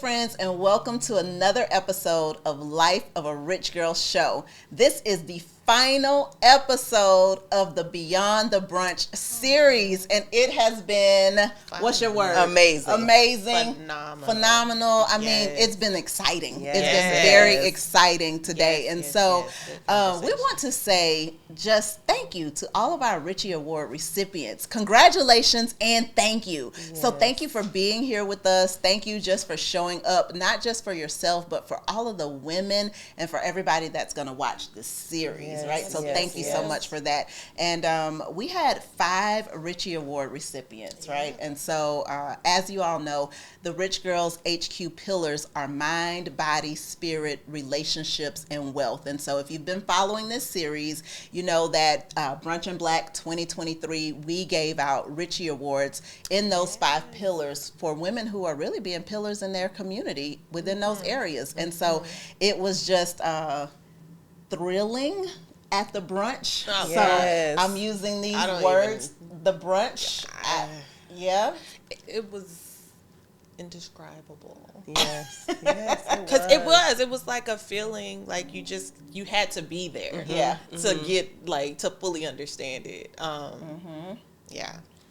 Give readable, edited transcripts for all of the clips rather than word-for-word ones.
friends, and welcome to another episode of Life of a Rich Girl Show. This is the final episode of the Beyond the Brunch series, and it has been, what's your word? Amazing. Phenomenal. I mean, it's been exciting. Yes. It's been very exciting today. We want to say just thank you to all of our Richie Award recipients. Congratulations and thank you. Yes. So thank you for being here with us. Thank you just for showing up, not just for yourself, but for all of the women and for everybody that's going to watch this series. Yes, right? So thank you so much for that. And we had 5 Richie Award recipients, right? And so as you all know, the Rich Girls HQ pillars are mind, body, spirit, relationships, and wealth. And so if you've been following this series, you know that Brunch and Black 2023, we gave out Richie Awards in those 5 pillars for women who are really being pillars in their community within those areas. And so it was just thrilling at the brunch. Oh, so I'm using these words, the brunch. It was indescribable. Yes. Because it was like a feeling like you had to be there. To get to fully understand it.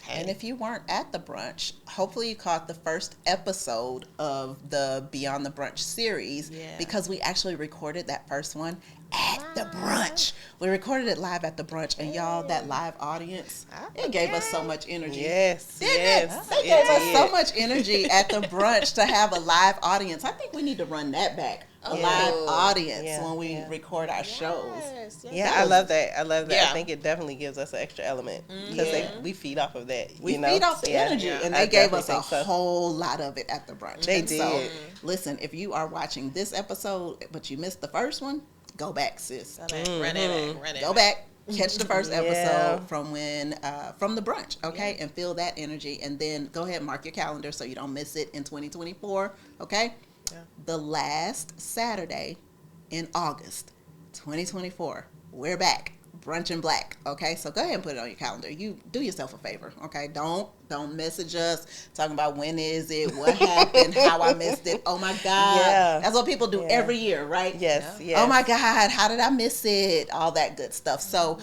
And if you weren't at the brunch, hopefully you caught the first episode of the Beyond the Brunch series because we actually recorded that first one at the brunch. We recorded it live at the brunch, and y'all, that live audience, it gave us so much energy. They gave us so much energy at the brunch to have a live audience. I think we need to run that back. A live audience when we record our shows. I love that. I think it definitely gives us an extra element because we feed off of that. We feed off the energy, and they gave us a whole lot of it at the brunch. They did. So, listen, if you are watching this episode, but you missed the first one, go back, sis. Run it back. Go back. Catch the first episode from the brunch, okay? And feel that energy, and then go ahead and mark your calendar so you don't miss it in 2024, okay? The last Saturday in August 2024, we're back, Brunch and Black, okay? So go ahead and put it on your calendar. You do yourself a favor, okay? Don't message us talking about when is it, what happened, how I missed it. Oh my God. That's what people do every year, right? Yes. Oh my God, how did I miss it? All that good stuff. So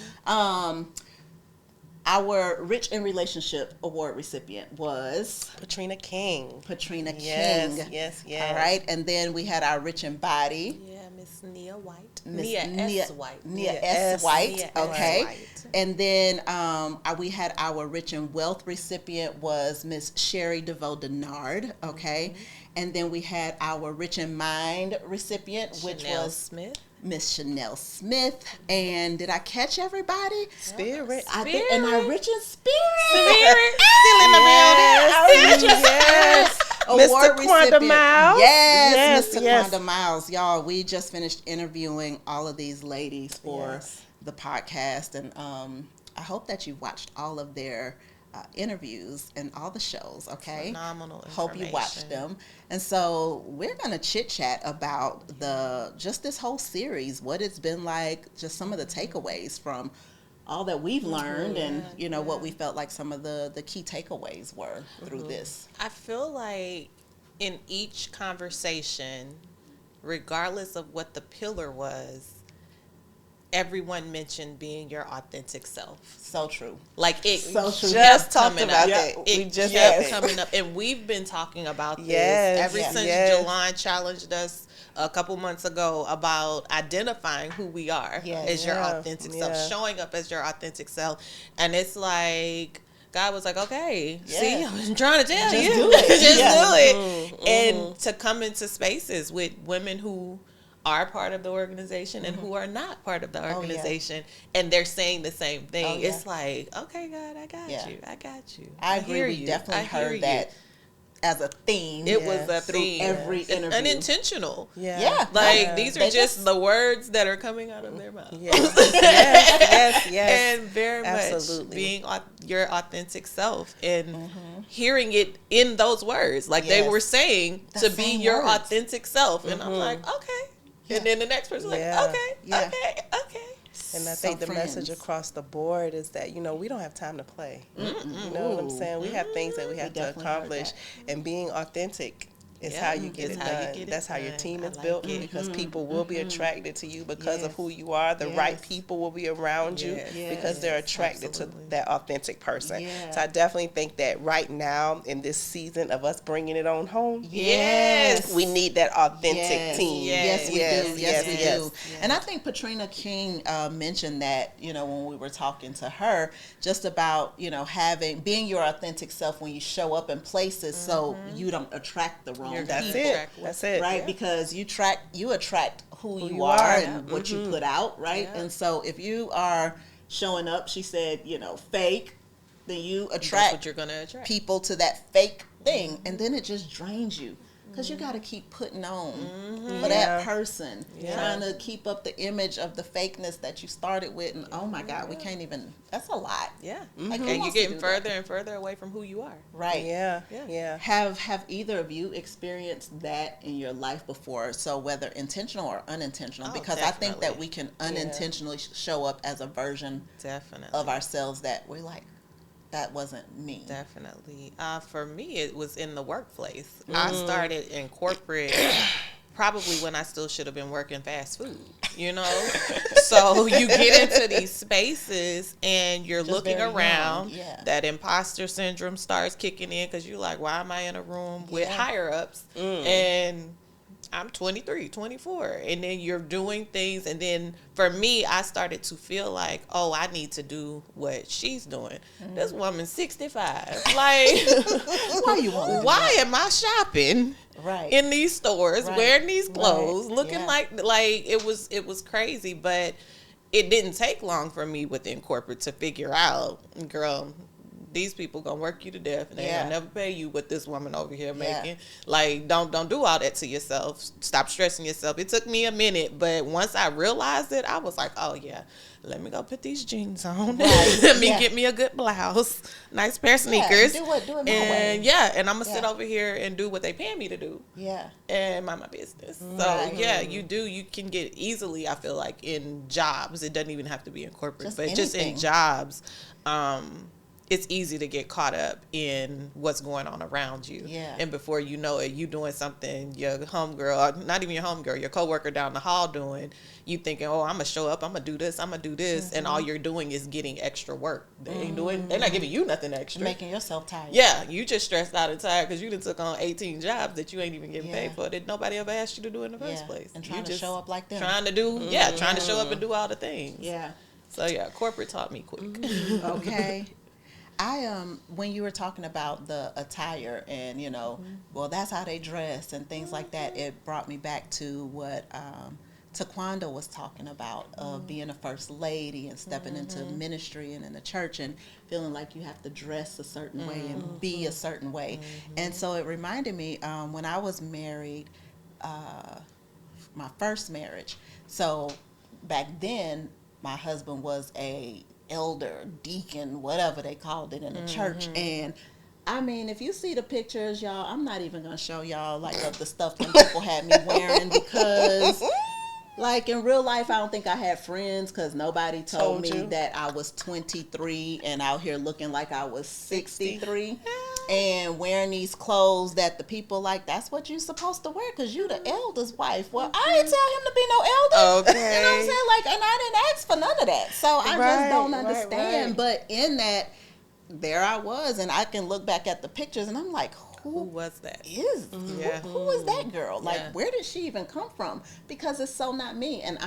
our Rich in Relationship Award recipient was Patrina King. Yes. All right. And then we had our Rich in Body. Miss Nia White. Nia S. White. Okay. And then we had our Rich in Wealth recipient was Miss Sherry Devouse-Dennard. Okay. And then we had our Rich in Mind recipient, which was Smith. Miss Chanel Smith. And did I catch everybody? Spirit. And our Rich in Spirit. Still in the building. Yes. Mr. Quanda Miles. Yes, Mr. Quanda Miles. Y'all, we just finished interviewing all of these ladies for the podcast. And I hope that you watched all of their interviews and all the shows, okay? Phenomenal Hope you watched them. And so we're going to chit chat about just this whole series, what it's been like, just some of the takeaways from all that we've learned and, what we felt like some of the key takeaways were through this. I feel like in each conversation, regardless of what the pillar was, everyone mentioned being your authentic self. So true. Like it so true. Just talked about that. It just kept coming up. And we've been talking about this ever since Jelon challenged us a couple months ago about identifying who we are as your authentic self, showing up as your authentic self. And it's like, God was like, okay, see, I was trying to tell you. Do it. Just do it. And to come into spaces with women who are part of the organization and who are not part of the organization, and they're saying the same thing. It's like, okay, God, I got you. I agree. We definitely heard that as a theme. It was a theme. Every interview. Unintentional. These are just the words that are coming out of their mouth. Yes. And very much being your authentic self and hearing it in those words. Like they were saying to be your authentic self. And I'm like, okay. And then the next person's like, okay. And I think the message across the board is that, we don't have time to play. You know what I'm saying? We have things that we have to accomplish. And being authentic It's how you get it done. That's how your team is built, because people will be attracted to you because of who you are. The right people will be around you because they're attracted to that authentic person. So I definitely think that right now in this season of us bringing it on home, we need that authentic team. Yes, we do. Yes, we do. And I think Patrina King mentioned that, you know, when we were talking to her, just about, you know, being your authentic self when you show up in places, so you don't attract the wrong people. That's it. Right, because you attract who you are and what you put out, right? And so if you are showing up, she said, you know, fake, then you attract what you're gonna attract people to that fake thing, and then it just drains you. Because you got to keep putting on for that person, trying to keep up the image of the fakeness that you started with. And oh my God, we can't even, that's a lot. Yeah. Like, and you're getting further and further away from who you are. Right. Yeah. Have either of you experienced that in your life before? So whether intentional or unintentional, because definitely. I think that we can unintentionally show up as a version of ourselves that we're like, that wasn't me. Definitely. For me, it was in the workplace. I started in corporate probably when I still should have been working fast food, you know? So you get into these spaces and you're just looking around. That imposter syndrome starts kicking in because you're like, why am I in a room with higher ups? And I'm 23, 24. And then you're doing things. And then for me, I started to feel like, oh, I need to do what she's doing. This woman's 65. Like, why am I shopping in these stores, wearing these clothes, looking like it was crazy. But it didn't take long for me within corporate to figure out, girl, these people gonna work you to death and they gonna never pay you what this woman over here making. Like, don't do all that to yourself. Stop stressing yourself. It took me a minute, but once I realized it, I was like, oh yeah, let me go put these jeans on. Let me get me a good blouse, nice pair of sneakers. Do it my way. And I'm gonna sit over here and do what they pay me to do. And mind my business. So you can get easily, I feel like, in jobs. It doesn't even have to be in corporate, but just in jobs. It's easy to get caught up in what's going on around you. And before you know it, you doing something your homegirl, not even your homegirl, your coworker down the hall doing, you thinking, oh, I'm going to show up, I'm going to do this. And all you're doing is getting extra work. They're not giving you nothing extra. You're making yourself tired. Yeah, you just stressed out and tired because you done took on 18 jobs that you ain't even getting paid for that nobody ever asked you to do in the first place. And trying to show up like them. Trying to show up and do all the things. So corporate taught me quick. Okay. When you were talking about the attire and, you know, well, that's how they dress and things like that, it brought me back to what Taquanda was talking about, of being a first lady and stepping into ministry and in the church and feeling like you have to dress a certain way and be a certain way. And so it reminded me when I was married, my first marriage. So back then, my husband was a elder, deacon, whatever they called it in the church. And I mean, if you see the pictures, y'all, I'm not even gonna show y'all like of the stuff that people had me wearing, because like in real life, I don't think I had friends, because nobody told me that I was 23 and out here looking like I was 63 and wearing these clothes that the people like, that's what you're supposed to wear because you the elder's wife. Well, I didn't tell him to be no elder. Okay. You know what I'm saying? Like, and I didn't ask for none of that. So I just don't understand. But in that, there I was, and I can look back at the pictures and I'm like, who was that? Who is that girl? Like, where did she even come from? Because it's so not me. And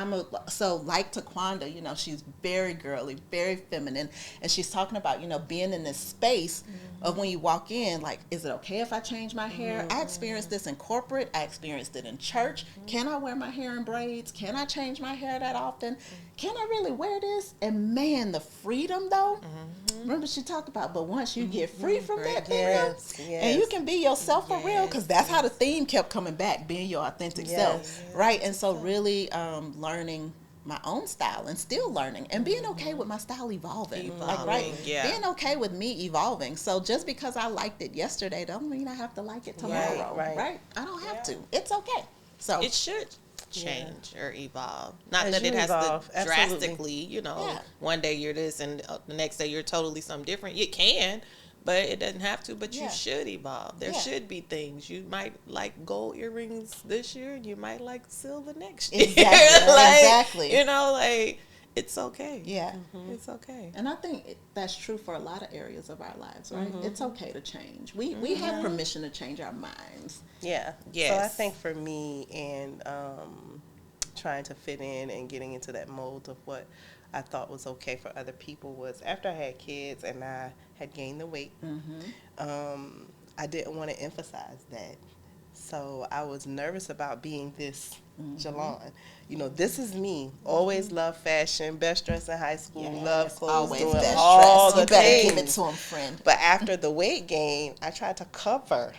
so like Taquanda, you know, she's very girly, very feminine. And she's talking about, you know, being in this space of when you walk in, like, is it okay if I change my hair? I experienced this in corporate. I experienced it in church. Can I wear my hair in braids? Can I change my hair that often? Can I really wear this? And man, the freedom though, remember she talked about, but once you get free from that thing, and you can be yourself for real, because that's how the theme kept coming back, being your authentic self, right? And so really learning my own style and still learning and being okay with my style evolving. Being okay with me evolving. So just because I liked it yesterday don't mean I have to like it tomorrow, right? I don't have to. It's okay. So it should change or evolve. Not that it has to drastically, you know, one day you're this and the next day you're totally something different. You can, but it doesn't have to. But you should evolve. There should be things. You might like gold earrings this year, and you might like silver next year. Exactly. You know, like, it's okay. Yeah. It's okay. And I think that's true for a lot of areas of our lives, right? It's okay to change. We have permission to change our minds. Yeah. Yes. So I think for me, and trying to fit in and getting into that mold of what I thought was okay for other people was after I had kids and I had gained the weight, I didn't want to emphasize that. So I was nervous about being this Jalon. You know, this is me. Always loved fashion, best dressed in high school, loved clothes, always doing best all dressed. the You better things. give it to him, friend. But after the weight gain, I tried to cover.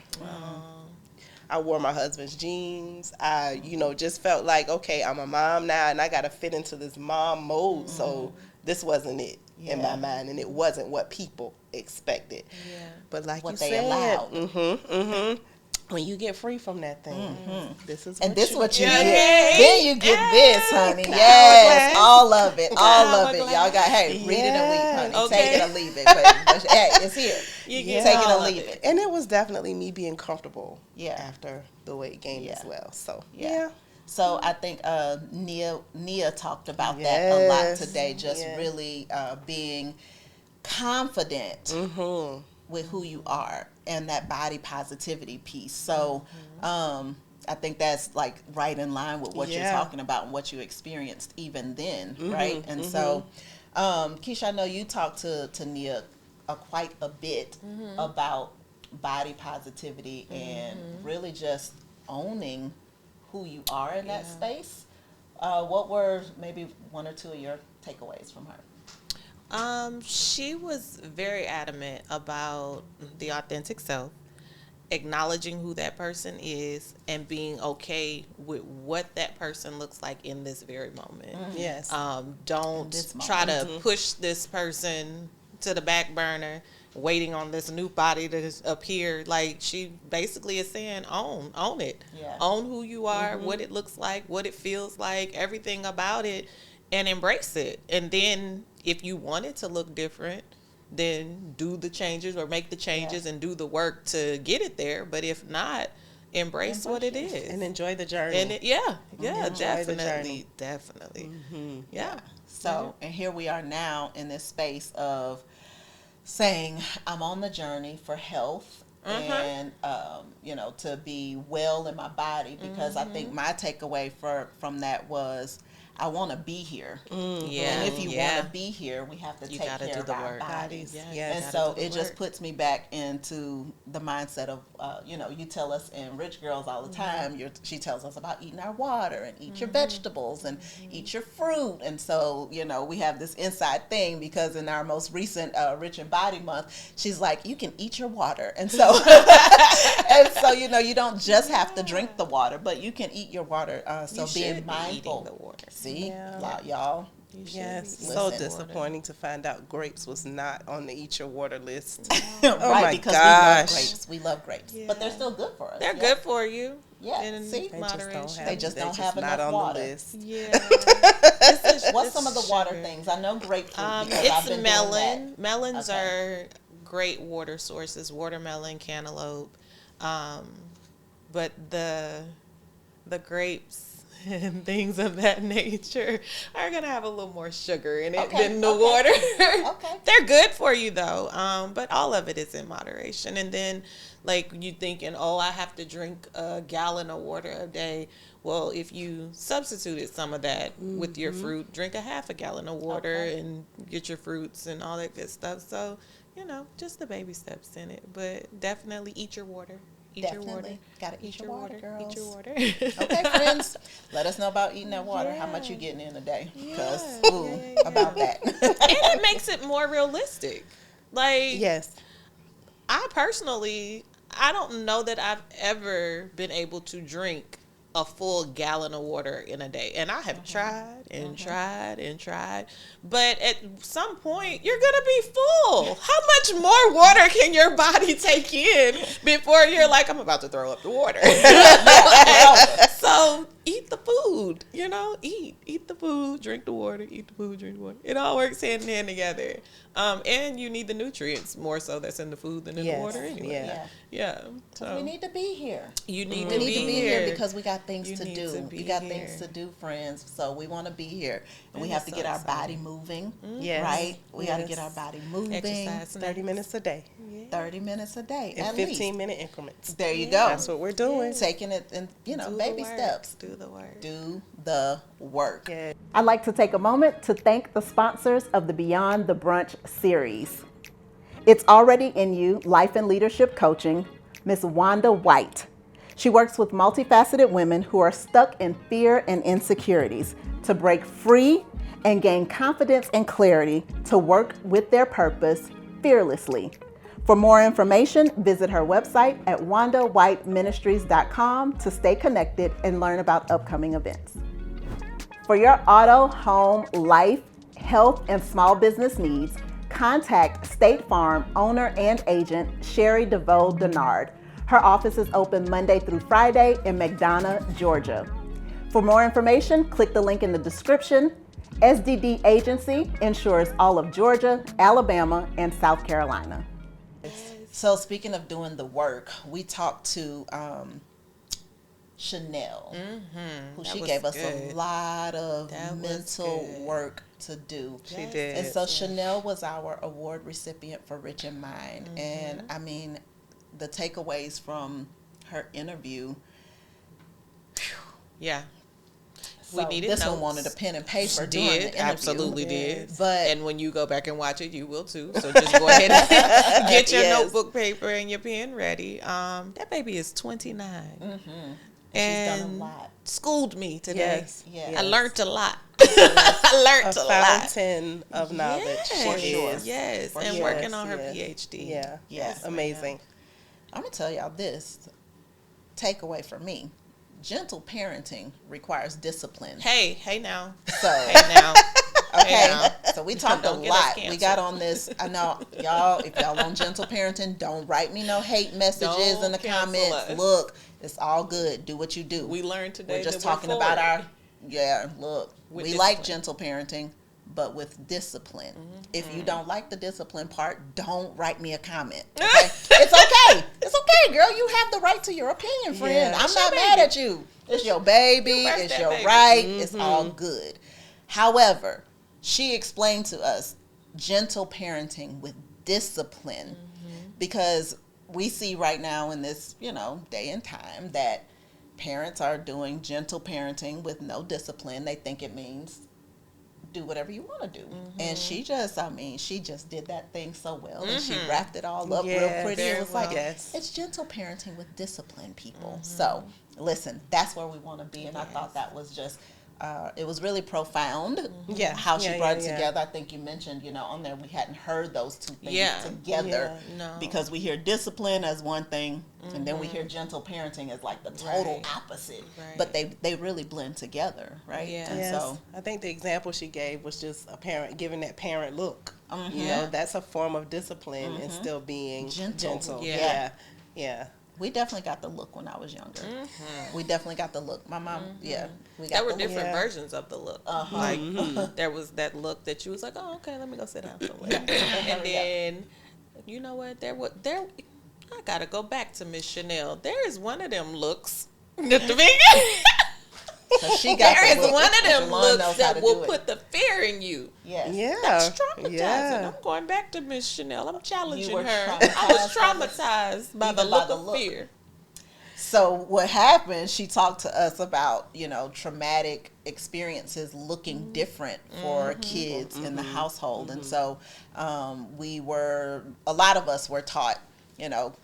I wore my husband's jeans. I, just felt like, okay, I'm a mom now, and I got to fit into this mom mode. So this wasn't it in my mind, and it wasn't what people expected. Yeah. But like what you they said, allowed. When you get free from that thing, this is what you get. get. Then you get this, honey. Yes, all of it, all of it. Y'all got read it and weep, honey. Take it or leave it. But hey, it's here. You can take it or leave it. And it was definitely me being comfortable. After the weight gain as well. So So I think Nia talked about that a lot today. Just really being confident with who you are and that body positivity piece. So I think that's like right in line with what you're talking about and what you experienced even then, right? And so, Keisha, I know you talked to Nia quite a bit about body positivity and really just owning who you are in that space. What were maybe one or two of your takeaways from her? She was very adamant about the authentic self, acknowledging who that person is, and being okay with what that person looks like in this very moment. Yes. Don't try to push this person to the back burner, waiting on this new body to appear. Like, she basically is saying, own it. Yeah. Own who you are, what it looks like, what it feels like, everything about it, and embrace it. And then if you want it to look different, then do the changes or make the changes and do the work to get it there. But if not, embrace what it is. And enjoy the journey. And definitely. Yeah. So, and here we are now in this space of saying, I'm on the journey for health and, to be well in my body, because I think my takeaway from that was, I want to be here. And if you want to be here, we have to take care of our bodies. And so it just puts me back into the mindset of, you tell us in Rich Girls all the time, she tells us about eating our water and eat your vegetables and eat your fruit. And so, we have this inside thing, because in our most recent Rich and Body Month, she's like, you can eat your water. And so, you don't just have to drink the water, but you can eat your water. So being mindful. The water. See, y'all. Yes, so disappointing to find out grapes was not on the eat your water list. Because we love grapes. We love grapes, but they're still good for us. They're good for you. Yeah, in moderation. They just don't have enough water. The list. Yeah. What's some of the water things? I know grapefruit. It's melon. Melons are great water sources. Watermelon, cantaloupe, but the grapes and things of that nature are gonna have a little more sugar in it than the water. They're good for you though, but all of it is in moderation. And then, like, you thinking, I have to drink a gallon of water a day. Well, if you substituted some of that with your fruit, drink a half a gallon of water and get your fruits and all that good stuff. So, just the baby steps in it, but definitely eat your water. Eat your water. Gotta eat your water, girls. Eat your water. Okay, friends. Let us know about eating that water. How much you getting in a day? Because about that. And it makes it more realistic. Like, yes, I personally, I don't know that I've ever been able to drink a full gallon of water in a day. And I have tried and tried and tried. But at some point, you're going to be full. How much more water can your body take in before you're like, I'm about to throw up the water? So eat the food, eat the food, drink the water, eat the food, drink the water. It all works hand in hand together. And you need the nutrients more so that's in the food than in the water anyway. Yeah. So we need to be here. You need to be here because we got things to do. We got things to do, friends. So we want to be here. And we have to get our body moving. Right? We got to get our body moving. Exercise 30 minutes a day. 30 minutes a day. In 15-minute increments. There you go. That's what we're doing. Taking it in, baby steps. Do the work. Do the work. Yeah. I'd like to take a moment to thank the sponsors of the Beyond the Brunch series. It's already in you, life and leadership coaching, Miss Wanda White. She works with multifaceted women who are stuck in fear and insecurities to break free and gain confidence and clarity to work with their purpose fearlessly. For more information, visit her website at wandawhiteministries.com to stay connected and learn about upcoming events. For your auto, home, life, health, and small business needs, contact State Farm owner and agent Sherry Devouse-Dennard. Her office is open Monday through Friday in McDonough, Georgia. For more information, click the link in the description. SDD Agency insures all of Georgia, Alabama, and South Carolina. So speaking of doing the work, we talked to Chanel, who she gave us a lot of mental work to do. She did. And so Chanel was our award recipient for Rich in Mind. And I mean, the takeaways from her interview. Yeah. So we needed this notes. One wanted a pen and paper. Did absolutely did. But and when you go back and watch it, you will too. So just go ahead and get your notebook paper and your pen ready. That baby is 29, and she's done a lot. Schooled me today. Yes. I learned a lot. I learned a lot. Fountain of knowledge. Yes, and working on her PhD. Yes, amazing. I'm gonna tell y'all this takeaway for me. Gentle parenting requires discipline. Hey now. So, hey now. Okay. So we talked a lot. We got on this. I know y'all, if y'all on gentle parenting, don't write me no hate messages in the comments. Us. Look, it's all good. Do what you do. We learned today. We're just talking about we like gentle parenting, but with discipline. If you don't like the discipline part, don't write me a comment. Okay? It's okay. It's okay, girl. You have the right to your opinion, friend. I'm not mad at you. It's your baby. It's your right. It's all good. However, she explained to us gentle parenting with discipline because we see right now in this, day and time that parents are doing gentle parenting with no discipline. They think it means do whatever you want to do. And she just did that thing so well. And she wrapped it all up real pretty. It was it's gentle parenting with discipline, people. So listen, that's where we want to be. And I thought that was just, it was really profound how she brought it together. I think you mentioned, on there we hadn't heard those two things together because we hear discipline as one thing and then we hear gentle parenting as like the total opposite. But they really blend together, right? And so I think the example she gave was just a parent giving that parent look. That's a form of discipline and still being gentle. Yeah. We definitely got the look when I was younger. We definitely got the look. My mom, we got there were different versions of the look. Like there was that look that you was like, oh, okay, let me go sit down somewhere. And then, you know what? I gotta go back to Miss Chanel. There is one of them looks. She got there is one of them looks that will put the fear in you. That's traumatizing. I'm going back to Miss Chanel. I'm challenging her. I was traumatized by the look of fear. So what happened, she talked to us about, traumatic experiences looking different for kids in the household. And so a lot of us were taught,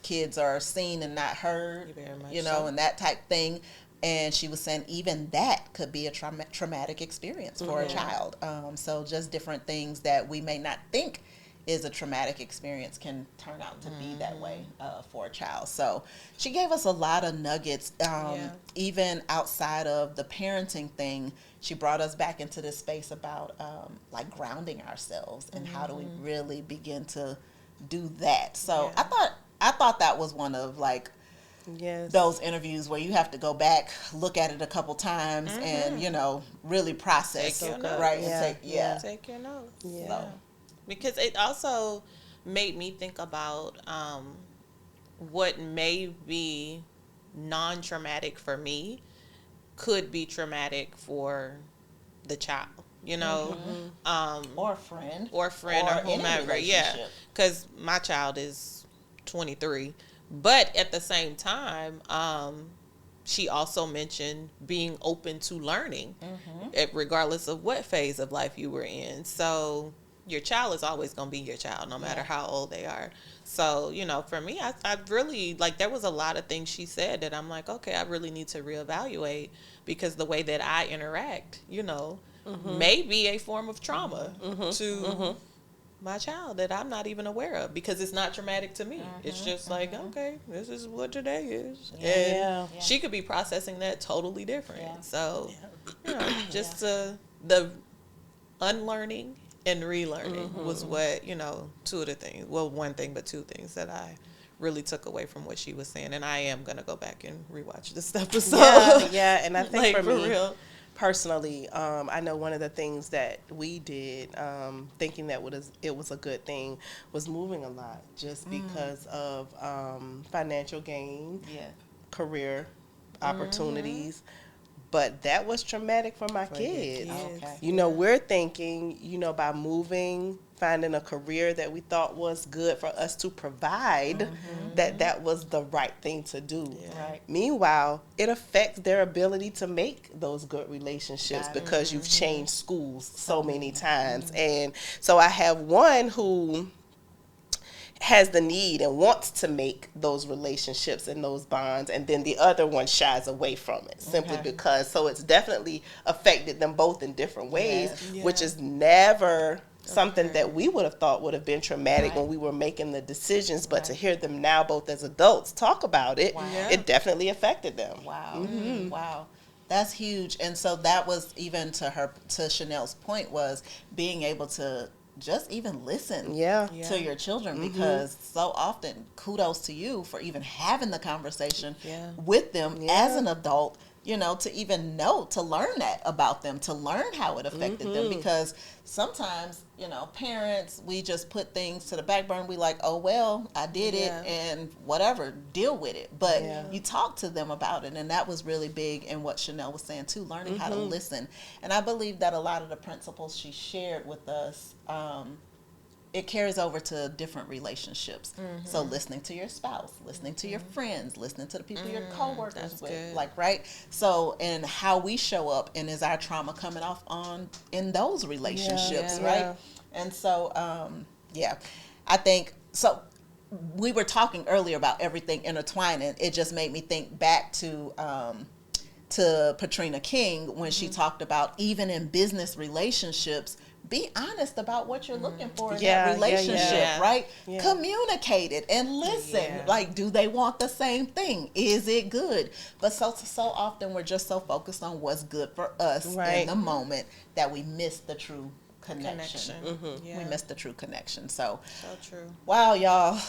kids are seen and not heard, and that type thing. And she was saying even that could be a traumatic experience for a child. So just different things that we may not think is a traumatic experience can turn out to be that way for a child. So she gave us a lot of nuggets. Even outside of the parenting thing, she brought us back into this space about like grounding ourselves and how do we really begin to do that. So I thought that was one of like those interviews where you have to go back, look at it a couple times, and really process. Take your notes. Right? And take your notes. Yeah. So. Because it also made me think about what may be non-traumatic for me could be traumatic for the child, or a friend or whomever. Yeah, because my child is 23, but at the same time, she also mentioned being open to learning, regardless of what phase of life you were in. So your child is always going to be your child, no matter how old they are. So, for me, I really, there was a lot of things she said that I'm like, okay, I really need to reevaluate, because the way that I interact, may be a form of trauma to my child that I'm not even aware of, because it's not traumatic to me. It's just okay, this is what today is. And she could be processing that totally different. Yeah. So, just the unlearning and relearning was what, two of the things, well, one thing, but two things that I really took away from what she was saying. And I am going to go back and rewatch this episode. Yeah, and I think for me, real. Personally, I know one of the things that we did, thinking that it was a good thing, was moving a lot, just because of financial gain, career opportunities. But that was traumatic for my kids. Okay. We're thinking, by moving, finding a career that we thought was good for us to provide, that was the right thing to do. Yeah. Right. Meanwhile, it affects their ability to make those good relationships because you've changed schools so many times. And so I have one who has the need and wants to make those relationships and those bonds, and then the other one shies away from it simply because, so it's definitely affected them both in different ways, which is never something that we would have thought would have been traumatic when we were making the decisions, but to hear them now both as adults talk about it, it definitely affected them. Wow. Wow. That's huge. And so that was, even to Chanel's point, was being able to just even listen to your children, because so often, kudos to you for even having the conversation with them as an adult, to even to learn that about them, to learn how it affected them, because sometimes, parents, we just put things to the back burner. We like, oh, well, I did it and whatever, deal with it. But you talk to them about it. And that was really big in what Chanel was saying too, learning how to listen. And I believe that a lot of the principles she shared with us, it carries over to different relationships. So listening to your spouse, listening to your friends, listening to the people you're co-workers with, right? So, and how we show up, and is our trauma coming off in those relationships, right? And so, I think, so we were talking earlier about everything intertwining. It just made me think back to Patrina King, when she talked about, even in business relationships, be honest about what you're looking for in that relationship, right? Yeah. Communicate it and listen. Like, do they want the same thing? Is it good? But so often we're just so focused on what's good for us in the moment that we miss the true connection. We missed the true connection. So true. Wow, y'all.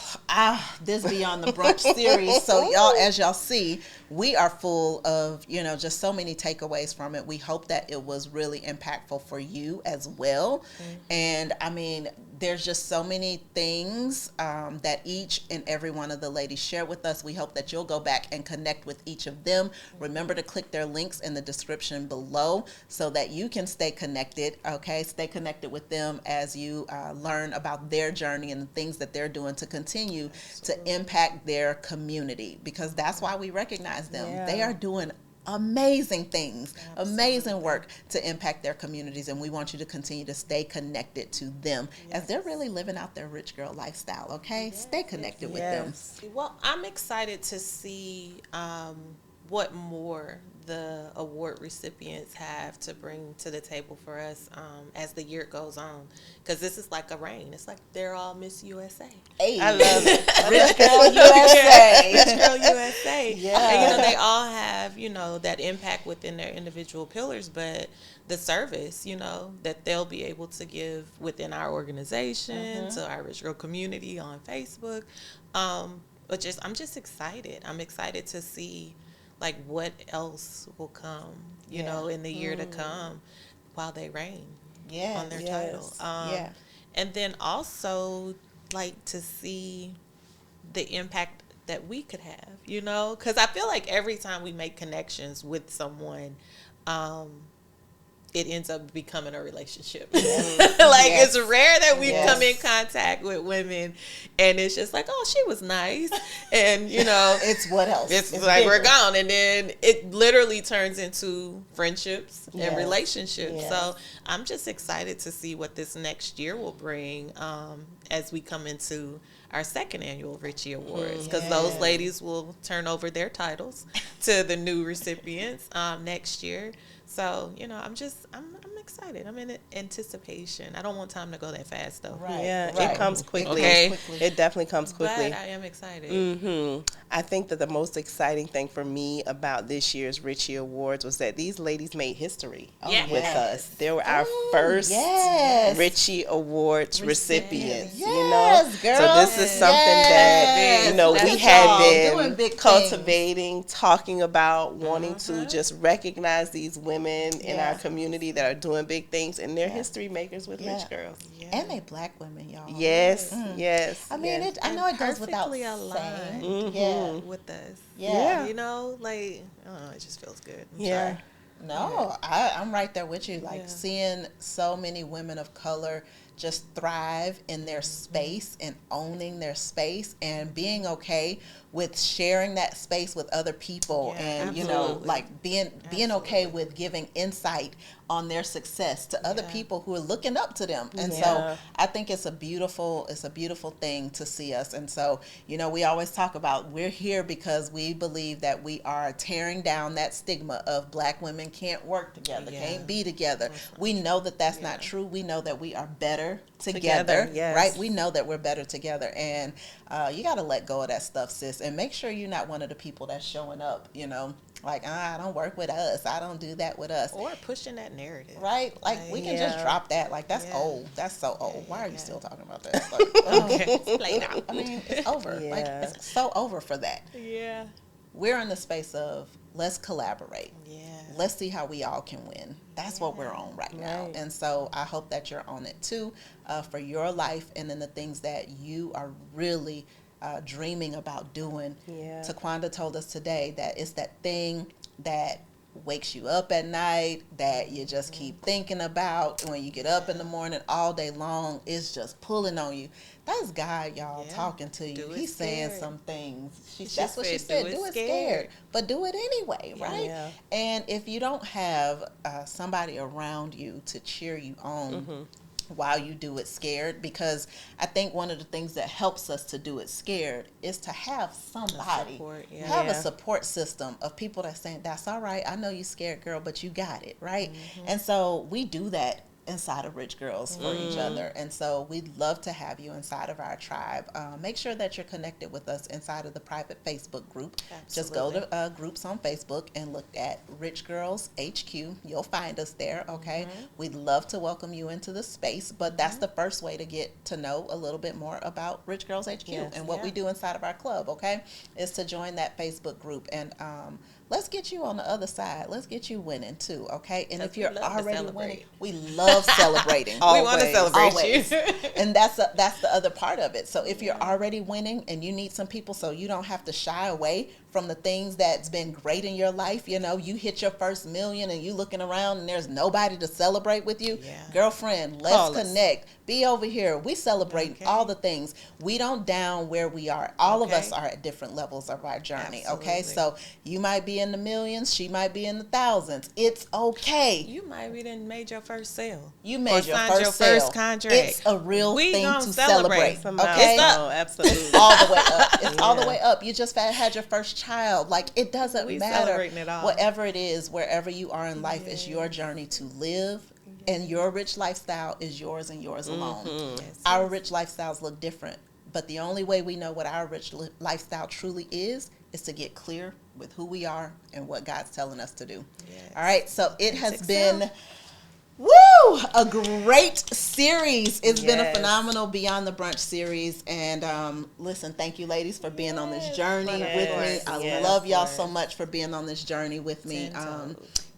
This Beyond the Brunch series. So y'all, as y'all see, we are full of, just so many takeaways from it. We hope that it was really impactful for you as well. And I mean, there's just so many things that each and every one of the ladies share with us. We hope that you'll go back and connect with each of them. Remember to click their links in the description below so that you can stay connected, okay? Stay connected with them as you learn about their journey and the things that they're doing to continue to impact their community, because that's why we recognize them. They are doing amazing things, amazing work to impact their communities, and we want you to continue to stay connected to them as they're really living out their rich girl lifestyle, okay? Stay connected with them. Well, I'm excited to see what more the award recipients have to bring to the table for us as the year goes on, because this is like a reign. It's like they're all Miss USA. Hey. I love it. Rich Girl USA. Rich Girl USA. And, they all have, that impact within their individual pillars, but the service, that they'll be able to give within our organization, to our Rich Girl community on Facebook, But I'm just excited. I'm excited to see like what else will come, you know, in the year to come while they reign on their title. And then also like to see the impact that we could have, you know, because I feel like every time we make connections with someone, it ends up becoming a relationship. It's rare that we come in contact with women and it's just like, oh, she was nice. And, you know, it's what else? It's like bigger. We're gone. And then it literally turns into friendships and relationships. Yes. So I'm just excited to see what this next year will bring as we come into our second annual Richie Awards, because those ladies will turn over their titles to the new recipients next year. So, you know, I'm excited. I'm in anticipation. I don't want time to go that fast, though. Right. Yeah, it comes quickly. It definitely comes quickly. But I am excited. I think that the most exciting thing for me about this year's Richie Awards was that these ladies made history with us. They were our first Richie Awards recipients. You know, girl. So this is something that you know we had been cultivating, talking about, wanting to just recognize these women in our community that are doing big things, and they're history makers with rich girls. And they black women, y'all. Yes. I mean, I know it goes without saying. With us. You know, like, it just feels good. I'm sorry. No, I'm right there with you. Like seeing so many women of color just thrive in their space and owning their space and being okay with sharing that space with other people and you know, like being okay with giving insight on their success to other people who are looking up to them. And so I think it's a beautiful thing to see us. And so, you know, we always talk about we're here because we believe that we are tearing down that stigma of black women can't work together, can't be together. We know that that's not true. We know that we are better together. Right? We know that we're better together. And you got to let go of that stuff, sis, and make sure you're not one of the people that's showing up, you know, like, I don't work with us. I don't do that with us. Or pushing that narrative. Right? Like, we can just drop that. Like, that's old. That's so old. Why are you still talking about that? Like, it's played out. I mean, it's over. Like, it's so over for that. Yeah. We're in the space of let's collaborate. Let's see how we all can win. That's what we're on right now. And so I hope that you're on it too, for your life and in the things that you are really dreaming about doing. Taquanda told us today that it's that thing that wakes you up at night, that you just keep thinking about when you get up in the morning all day long. It's just pulling on you. That's God, y'all, talking to you. He's saying some things. That's what she said. Do it scared, but do it anyway, right? And if you don't have somebody around you to cheer you on while you do it scared, because I think one of the things that helps us to do it scared is to have somebody, have a support system of people that saying, that's all right, I know you scared, girl, but you got it, right? And so we do that inside of Rich Girls for each other. And so we'd love to have you inside of our tribe. Make sure that you're connected with us inside of the private Facebook group. Just go to groups on Facebook and look at Rich Girls HQ. You'll find us there, okay? We'd love to welcome you into the space, but that's the first way to get to know a little bit more about Rich Girls HQ and what we do inside of our club, okay? Is to join that Facebook group. And let's get you on the other side. Let's get you winning too, okay? And if you're already winning, we love celebrating. We want to celebrate you. And that's the other part of it. So if you're already winning and you need some people so you don't have to shy away from the things that's been great in your life, you know, you hit your first million and you looking around and there's nobody to celebrate with you. Girlfriend, let's connect. Be over here. We celebrate all the things. We don't down where we are. All of us are at different levels of our journey, okay? So you might be in the millions, she might be in the thousands. It's okay. You might be done made your first sale. You made your first contract. It's a real thing to celebrate. Okay? Absolutely. All the way up. It's all the way up. You just had your first child. Like, it doesn't matter. It all. Whatever it is, wherever you are in life, it's your journey to live. And your rich lifestyle is yours and yours alone. Our rich lifestyles look different. But the only way we know what our rich lifestyle truly is to get clear with who we are and what God's telling us to do. All right. So it has been, woo! a great series. It's been a phenomenal Beyond the Brunch series. And listen, thank you, ladies, for being on this journey with me. I love y'all so much for being on this journey with me.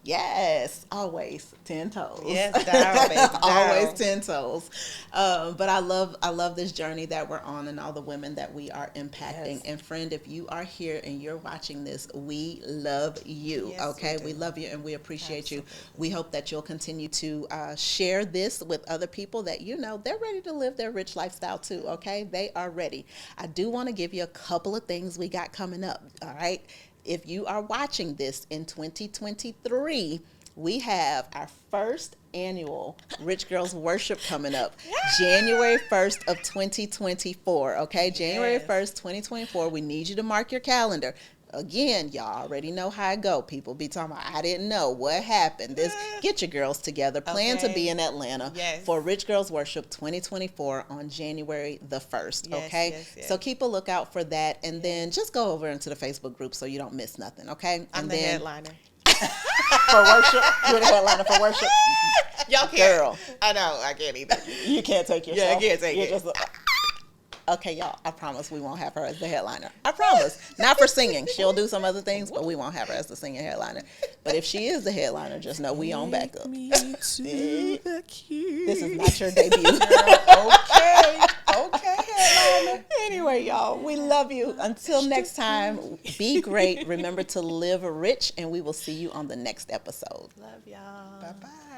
Yes, always 10 toes. Yes, down, baby, down. Always 10 toes. But I love this journey that we're on and all the women that we are impacting. Yes. And friend, if you are here and you're watching this, we love you. Yes, okay, we love you and we appreciate you. We hope that you'll continue to share this with other people that you know they're ready to live their rich lifestyle too. Okay, they are ready. I do want to give you a couple of things we got coming up. All right. If you are watching this in 2023, we have our first annual Rich Girls Worship coming up, January 1st of 2024, okay? January 1st, 2024, we need you to mark your calendar. Again, y'all already know how it go. People be talking about, I didn't know what happened. Get your girls together. Plan to be in Atlanta for Rich Girls Worship 2024 on January the 1st, okay? So keep a lookout for that, and then just go over into the Facebook group so you don't miss nothing, okay? I'm the headliner. For worship? You're the headliner for worship? Y'all can't. Girl. I know, I can't either. You can't take yourself. Yeah, I can't take it. Okay, y'all, I promise we won't have her as the headliner. I promise. Not for singing. She'll do some other things, but we won't have her as the singing headliner. But if she is the headliner, just know we on backup. This is not your debut. Okay, headliner. Anyway, y'all, we love you. Until next time, be great. Remember to live rich, and we will see you on the next episode. Love y'all. Bye-bye.